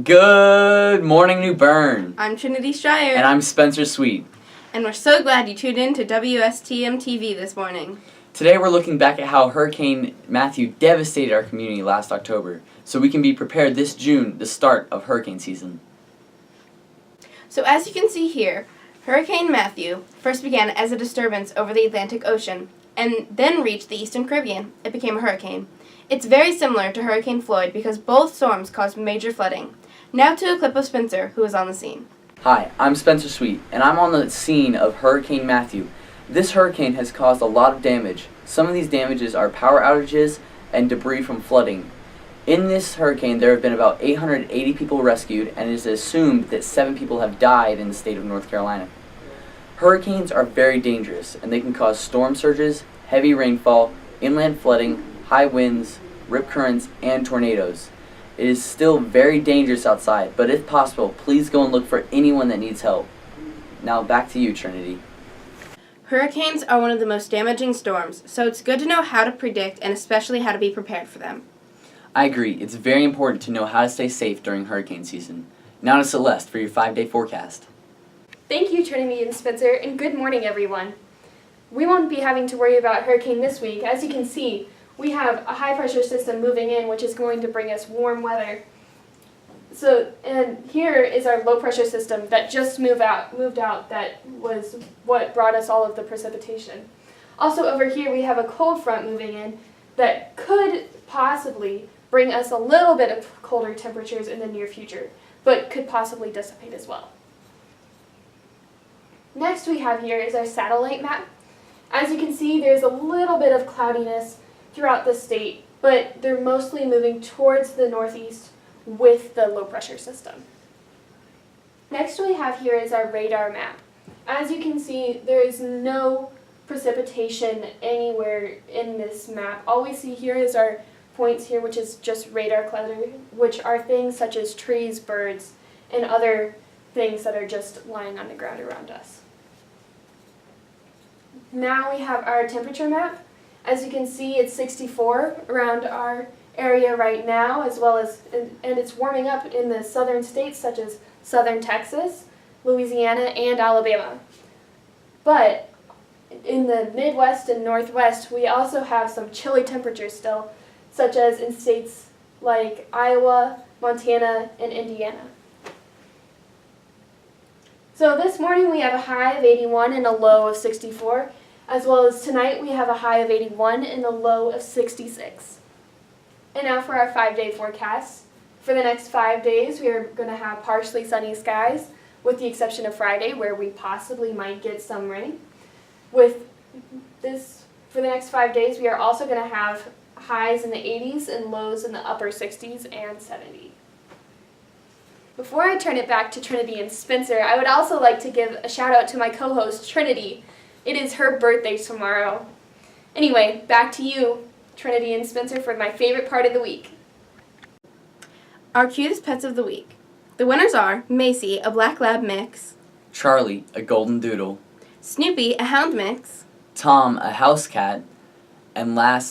Good morning, New Bern. I'm Trinity Stryer. And I'm Spencer Sweet. And we're so glad you tuned in to WSTM TV this morning. Today we're looking back at how Hurricane Matthew devastated our community last October, so we can be prepared this June, the start of hurricane season. So as you can see here, Hurricane Matthew first began as a disturbance over the Atlantic Ocean and then reached the Eastern Caribbean. It became a hurricane. It's very similar to Hurricane Floyd because both storms caused major flooding. Now to a clip of Spencer, who is on the scene. Hi, I'm Spencer Sweet, and I'm on the scene of Hurricane Matthew. This hurricane has caused a lot of damage. Some of these damages are power outages and debris from flooding. In this hurricane, there have been about 880 people rescued, and it is assumed that 7 people have died in the state of North Carolina. Hurricanes are very dangerous, and they can cause storm surges, heavy rainfall, inland flooding, high winds, rip currents, and tornadoes. It is still very dangerous outside, but if possible, please go and look for anyone that needs help. Now back to you, Trinity. Hurricanes are one of the most damaging storms, so it's good to know how to predict and especially how to be prepared for them. I agree. It's very important to know how to stay safe during hurricane season. Now to Celeste for your 5-day forecast. Thank you, Trinity and Spencer, and good morning, everyone. We won't be having to worry about hurricane this week. As you can see, we have a high-pressure system moving in, which is going to bring us warm weather. And here is our low-pressure system that just moved out. That was what brought us all of the precipitation. Also over here, we have a cold front moving in that could possibly bring us a little bit of colder temperatures in the near future, but could possibly dissipate as well. Next we have here is our satellite map. As you can see, there's a little bit of cloudiness throughout the state, but they're mostly moving towards the northeast with the low pressure system. Next we have here is our radar map. As you can see, there is no precipitation anywhere in this map. All we see here is our points here, which is just radar clutter, which are things such as trees, birds, and other things that are just lying on the ground around us. Now we have our temperature map. As you can see, it's 64 around our area right now, as well as, and it's warming up in the southern states such as southern Texas, Louisiana, and Alabama. But in the Midwest and Northwest, we also have some chilly temperatures still, such as in states like Iowa, Montana, and Indiana. So this morning we have a high of 81 and a low of 64, as well as tonight we have a high of 81 and a low of 66. And now for our 5-day forecast. For the next 5 days, we are going to have partially sunny skies, with the exception of Friday, where we possibly might get some rain. For the next 5 days, we are also going to have highs in the 80s and lows in the upper 60s and 70s. Before I turn it back to Trinity and Spencer, I would also like to give a shout out to my co-host, Trinity. It is her birthday tomorrow. Anyway, back to you, Trinity and Spencer, for my favorite part of the week. Our cutest pets of the week. The winners are Macy, a black lab mix, Charlie, a golden doodle, Snoopy, a hound mix, Tom, a house cat, and last